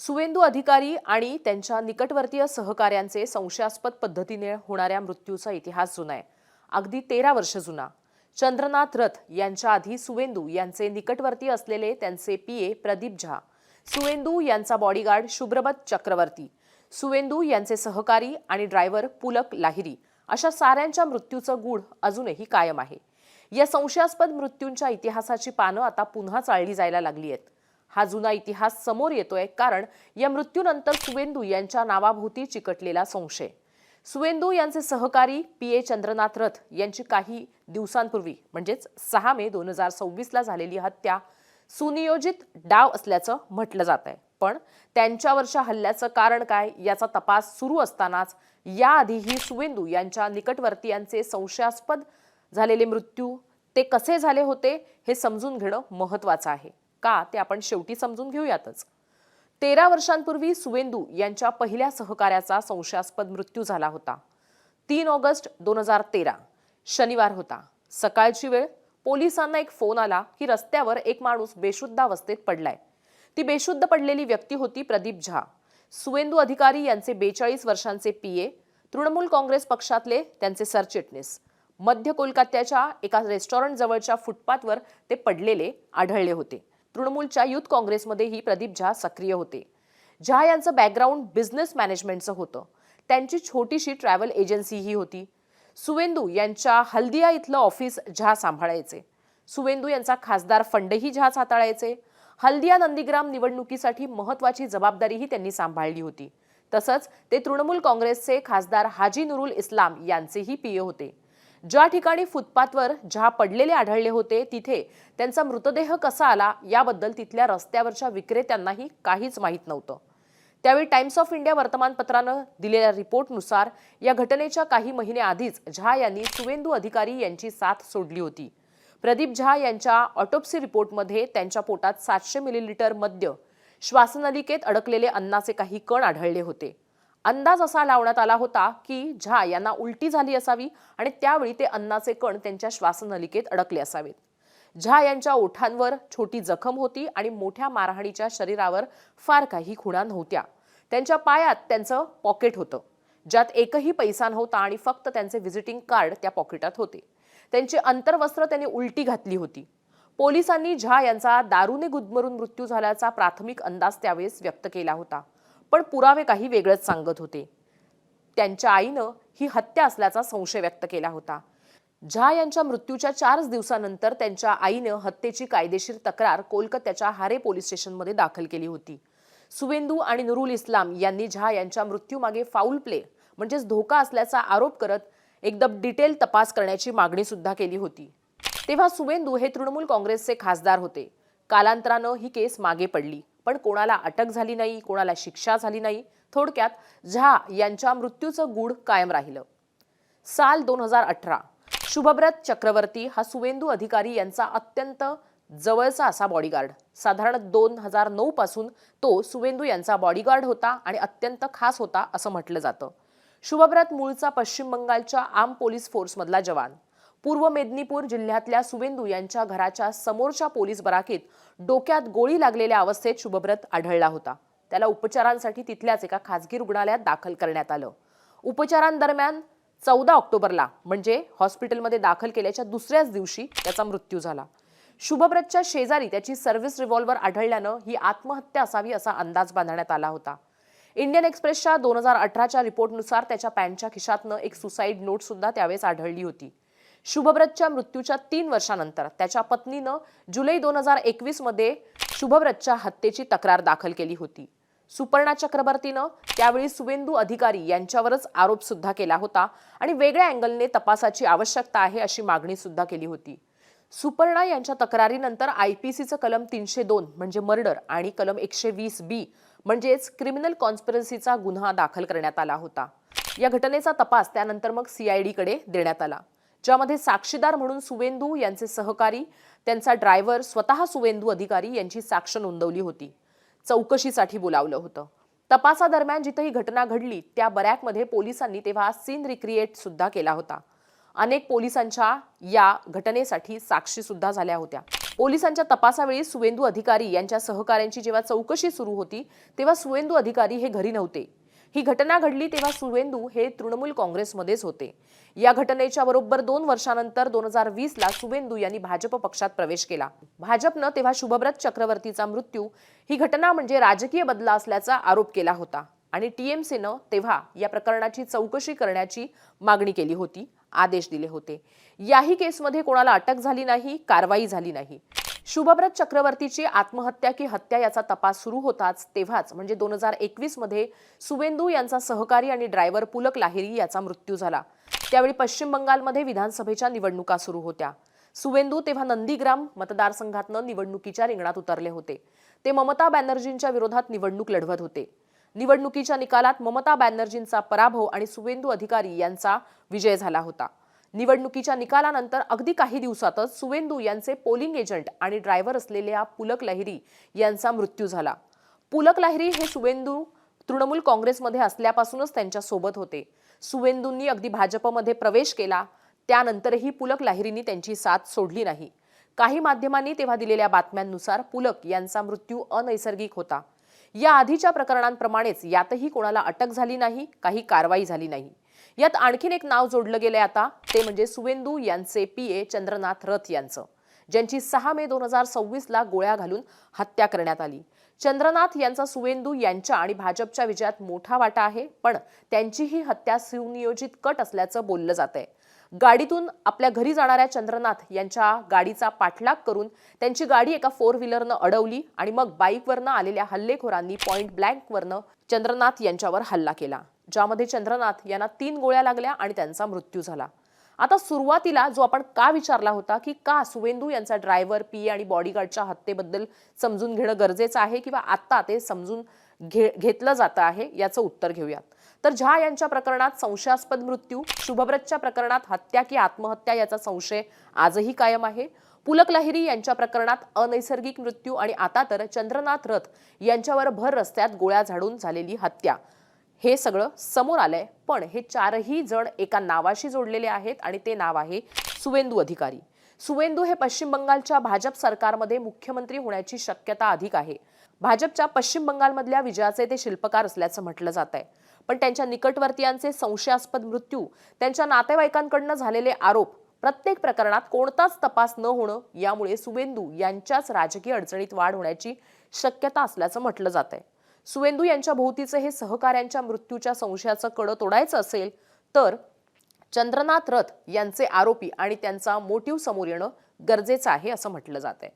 सुवेंदू अधिकारी आणि त्यांच्या निकटवर्तीय सहकाऱ्यांचे संशयास्पद पद्धतीने होणाऱ्या मृत्यूचा इतिहास जुना आहे. अगदी 13 वर्ष जुना. चंद्रनाथ रथ यांच्या आधी सुवेंदू यांचे निकटवर्ती असलेले त्यांचे पीए प्रदीप झा, सुवेंदू यांचा बॉडीगार्ड शुभ्रबत चक्रवर्ती, सुवेंदू यांचे सहकारी आणि ड्रायव्हर पुलक लाहिरी अशा साऱ्यांच्या मृत्यूचं गूढ अजूनही कायम आहे. या संशयास्पद मृत्यूंच्या इतिहासाची पानं आता पुन्हा चाळली जायला लागली आहेत. हा जुना इतिहास समोर येतोय कारण या मृत्यूनंतर सुवेंदू यांच्या नावाभोवती चिकटलेला संशय. सुवेंदू यांचे सहकारी पीए चंद्रनाथ रथ यांची काही दिवसांपूर्वी म्हणजेच 6 मे 2026 ला झालेली हत्या सुनियोजित डाव असल्याचं म्हटलं जात आहे. पण त्यांच्यावरच्या हल्ल्याचं कारण काय याचा तपास सुरू असतानाच याआधीही सुवेंदू यांच्या निकटवर्तीयांचे संशयास्पद झालेले मृत्यू ते कसे झाले होते हे समजून घेणं महत्त्वाचं आहे. का ते आपण शेवटी समजून घेऊयातच. 13 वर्षांपूर्वी सुवेंदू यांच्या पहिल्या सहकार्याचा संशयास्पद मृत्यू झाला होता. 3 ऑगस्ट 2013 शनिवार होता. सकाळची वेळ. पोलिसांना एक फोन आला की रस्त्यावर एक माणूस बेशुद्ध अवस्थेत पडलाय. ती बेशुद्ध पडलेली व्यक्ती होती प्रदीप झा, सुवेंदू अधिकारी यांचे 42 वर्षांचे पीए, तृणमूल काँग्रेस पक्षातले त्यांचे सरचिटणीस. मध्य कोलकात्याच्या एका रेस्टॉरंट जवळच्या फुटपाथवर ते पडलेले आढळले होते. तृणमूलच्या युथ काँग्रेसमध्येही प्रदीप झा सक्रिय होते. झा यांचं बॅकग्राऊंड बिझनेस मॅनेजमेंटचं होतं. त्यांची छोटीशी ट्रॅव्हल एजन्सीही होती. सुवेंदू यांच्या हल्दिया इथलं ऑफिस झा सांभाळायचे. सुवेंदू यांचा खासदार फंडही झाच हाताळायचे. हल्दिया नंदीग्राम निवडणुकीसाठी महत्वाची जबाबदारीही त्यांनी सांभाळली होती. तसंच ते तृणमूल काँग्रेसचे खासदार हाजी नुरुल इस्लाम यांचेही पीए होते. ज्या ठिकाणी फुटपाथवर झा पडलेले आढळले होते तिथे त्यांचा मृतदेह कसा आला याबद्दल तिथल्या रस्त्यावरच्या विक्रेत्यांनाही काहीच माहीत नव्हतं. त्यावेळी टाइम्स ऑफ इंडिया वर्तमानपत्रानं दिलेल्या रिपोर्टनुसार या घटनेच्या काही महिने आधीच झा यांनी सुवेंदू अधिकारी यांची साथ सोडली होती. प्रदीप झा यांच्या ऑटोप्सी रिपोर्टमध्ये त्यांच्या पोटात 700 मिलीलिटर मद्य, श्वासनलिकेत अडकलेले अन्नाचे काही कण आढळले होते. अंदाज असा लावण्यात आला होता की झा यांना उलटी झाली असावी आणि त्यावेळी ते अन्नाचे कण त्यांच्या श्वासनलिकेत अडकले असावेत. झा यांच्या ओठांवर छोटी जखम होती आणि मोठ्या मारहाणीच्या शरीरावर फार काही खुणा नव्हत्या. त्यांच्या पायात त्यांचं पॉकेट होतं ज्यात एकही पैसा नव्हता आणि फक्त त्यांचे व्हिजिटिंग कार्ड त्या पॉकेटात होते. त्यांचे अंतर्वस्त्र त्यांनी उलटी घातली होती. पोलिसांनी झा यांचा दारूने गुदमरून मृत्यू झाल्याचा प्राथमिक अंदाज त्यावेळेस व्यक्त केला होता. पण पुरावे काही वेगळंच सांगत होते. त्यांच्या आईनं ही हत्या असल्याचा संशय व्यक्त केला होता. झा यांच्या मृत्यूच्या 4 दिवसानंतर त्यांच्या आईनं हत्येची कायदेशीर तक्रार कोलकात्याच्या हारे पोलीस स्टेशनमध्ये दाखल केली होती. सुवेंदू आणि नुरुल इस्लाम यांनी झा यांच्या मृत्यूमागे फाऊल प्ले म्हणजेच धोका असल्याचा आरोप करत एकदम डिटेल तपास करण्याची मागणी सुद्धा केली होती. तेव्हा सुवेंदू हे तृणमूल काँग्रेसचे खासदार होते. कालांतरानं ही केस मागे पडली पण कोणाला अटक झाली नाही, कोणाला शिक्षा झाली नाही. थोडक्यात झा यांच्या मृत्यूचं गूढ कायम राहिलं. साल 2018 शुभब्रत चक्रवर्ती हा सुवेंदू अधिकारी यांचा अत्यंत जवळचा असा बॉडीगार्ड. साधारण 2009 पासून तो सुवेंदू यांचा बॉडीगार्ड होता आणि अत्यंत खास होता असं म्हटलं जातं. शुभब्रत मूळचा पश्चिम बंगालच्या आर्म पोलीस फोर्समधला जवान. पूर्व मेदिनीपूर जिल्ह्यातल्या सुवेंदू यांच्या घराच्या समोरच्या पोलीस बराकीत डोक्यात गोळी लागलेल्या अवस्थेत शुभब्रत आढळला होता. त्याला उपचारांसाठी तिथल्याच एका खासगी रुग्णालयात दाखल करण्यात आलं. उपचारांदरम्यान 14 ऑक्टोबरला म्हणजे हॉस्पिटलमध्ये दाखल केल्याच्या दुसऱ्याच दिवशी त्याचा मृत्यू झाला. शुभब्रतच्या शेजारी त्याची सर्व्हिस रिव्हॉल्वर आढळल्यानं ही आत्महत्या असावी असा अंदाज बांधण्यात आला होता. इंडियन एक्सप्रेसच्या 2018च्या रिपोर्टनुसार त्याच्या पॅन्टच्या खिशातनं एक सुसाईड नोट सुद्धा त्यावेळेस आढळली होती. शुभब्रतच्या मृत्यूच्या 3 वर्षानंतर त्याच्या पत्नीनं जुलै 2021 मध्ये शुभब्रतच्या हत्येची तक्रार दाखल केली होती. सुपर्णा चक्रवर्तीनं त्यावेळी सुवेंदू अधिकारी यांच्यावरच आरोप सुद्धा केला होता आणि वेगळ्या अँगलने तपासाची आवश्यकता आहे अशी मागणी सुद्धा केली होती. सुपर्णा यांच्या तक्रारीनंतर आयपीसीचं कलम 302 म्हणजे मर्डर आणि कलम 120B म्हणजेच क्रिमिनल कॉन्स्पिरसीचा गुन्हा दाखल करण्यात आला होता. या घटनेचा तपास त्यानंतर मग CID कडे देण्यात आला, ज्यामध्ये साक्षीदार म्हणून सुवेंदू यांचे सहकारी, त्यांचा ड्रायव्हर, स्वतः सुवेंदू अधिकारी यांची साक्ष नोंदवली होती. चौकशीसाठी बोलावलं होतं. तपासादरम्यान जिथे ही घटना घडली त्या बरॅकमध्ये पोलिसांनी तेव्हा सीन रिक्रिएट सुद्धा केला होता. अनेक पोलिसांच्या या घटनेसाठी साक्षी सुद्धा झाल्या होत्या। पोलिसांच्या तपासावेळी सुवेंदू अधिकारी यांच्या सहकाऱ्यांची जेव्हा चौकशी सुरू होती तेव्हा सुवेंदू अधिकारी हे घरी नव्हते। ही घटना घडली तेव्हा सुवेंदू हे तृणमूल काँग्रेसमध्येच होते। या घटनेच्या बरोबर 2 वर्षांनंतर 2020 ला सुवेंदू यांनी भाजप पक्षात प्रवेश केला। भाजपनं तेव्हा शुभब्रत चक्रवर्तीचा मृत्यू ही घटना म्हणजे राजकीय बदला असल्याचा आरोप केला होता आणि टीएमसीनं तेव्हा या प्रकरणाची चौकशी करण्याची मागणी केली होती, आदेश दिले होते। याही केसमध्ये कोणाला अटक झाली नाही, कारवाई झाली नाही। शुभब्रत चक्रवर्तीची आत्महत्या की हत्या याचा तपास सुरू होताच तेव्हाच म्हणजे 2021 मध्ये सुवेंदू यांचा सहकारी आणि ड्रायव्हर पुलक लाहिरी याचा मृत्यू झाला। त्यावेळी पश्चिम बंगालमध्ये विधानसभेच्या निवडणुका सुरू होत्या। सुवेंदू तेव्हा नंदीग्राम मतदारसंघातनं निवडणुकीच्या रिंगणात उतरले होते। ते ममता बॅनर्जींच्या विरोधात निवडणूक लढवत होते। निवडणुकीच्या निकालात ममता बॅनर्जींचा पराभव आणि सुवेंदू अधिकारी यांचा विजय झाला होता। निवडणुकीच्या निकालानंतर अगदी काही दिवसातच सुवेंदू यांचे पोलिंग एजंट आणि ड्रायव्हर असलेल्या पुलक लाहिरी यांचा मृत्यू झाला। पुलक लाहिरी हे सुवेंदू तृणमूल काँग्रेसमध्ये असल्यापासूनच त्यांच्या सोबत होते। सुवेंदूंनी अगदी भाजपमध्ये प्रवेश केला त्यानंतरही पुलक लाहिरींनी त्यांची साथ सोडली नाही। काही माध्यमांनी तेव्हा दिलेल्या बातम्यांनुसार पुलक यांचा मृत्यू अनैसर्गिक होता। या आधीच्या प्रकरणांप्रमाणेच यातही कोणाला अटक झाली नाही, काही कारवाई झाली नाही। यात आणखीन एक नाव जोडलं गेले आता ते म्हणजे सुवेंदू यांचे पीए चंद्रनाथ रथ यांचं, ज्यांची 6 मे 2026 ला गोळ्या घालून हत्या करण्यात आली। चंद्रनाथ यांचा सुवेंदू यांच्या आणि भाजपच्या विजयात मोठा वाटा आहे, पण त्यांची ही हत्या सुनियोजित कट असल्याचं बोललं जातंय। गाडीतून आपल्या घरी जाणाऱ्या चंद्रनाथ यांच्या गाडीचा पाठलाग करून त्यांची गाडी एका 4 व्हीलरनं अडवली आणि मग बाईकवरनं आलेल्या हल्लेखोरांनी पॉइंट ब्लँकवरनं चंद्रनाथ यांच्यावर हल्ला केला, ज्यामध्ये चंद्रनाथ यांना 3 गोळ्या लागल्या आणि त्यांचा मृत्यू झाला। आता सुरुवातीला जो आपण का विचारला होता की का सुवेंदू यांचा ड्रायव्हर, पीए आणि बॉडीगार्डच्या हत्येबद्दल समजून घेणं गरजेचं आहे किंवा आता ते समजून घेतलं जातं आहे, याचं उत्तर घेऊयात। तर झा यांच्या प्रकरणात संशयास्पद मृत्यू, शुभब्रतच्या प्रकरणात हत्या की आत्महत्या याचा संशय आजही कायम आहे। पुलक लाहिरी यांच्या प्रकरणात अनैसर्गिक मृत्यू आणि आता तर चंद्रनाथ रथ यांच्यावर भर रस्त्यात गोळ्या झाडून झालेली हत्या हे सगळं समोर आलंय। पण हे 4ही जण एका नावाशी जोडलेले आहेत आणि ते नाव आहे सुवेंदू अधिकारी। सुवेंदू हे पश्चिम बंगालच्या भाजप सरकारमध्ये मुख्यमंत्री होण्याची शक्यता अधिक आहे। भाजपच्या पश्चिम बंगालमधल्या विजयाचे ते शिल्पकार असल्याचं म्हटलं जात आहे। पण त्यांच्या निकटवर्तीयांचे संशयास्पद मृत्यू, त्यांच्या नातेवाईकांकडून झालेले आरोप, प्रत्येक प्रकरणात कोणताच तपास न होणं यामुळे सुवेंदू यांच्याच राजकीय अडचणीत वाढ होण्याची शक्यता असल्याचं म्हटलं जात आहे। सुवेंदू यांच्या भोवतीचे हे सहकाऱ्यांच्या मृत्यूच्या संशयाचं कडं तोडायचं असेल तर चंद्रनाथ रथ यांचे आरोपी आणि त्यांचा मोटिव्ह समोर येणं गरजेचं आहे असं म्हटलं जात आहे।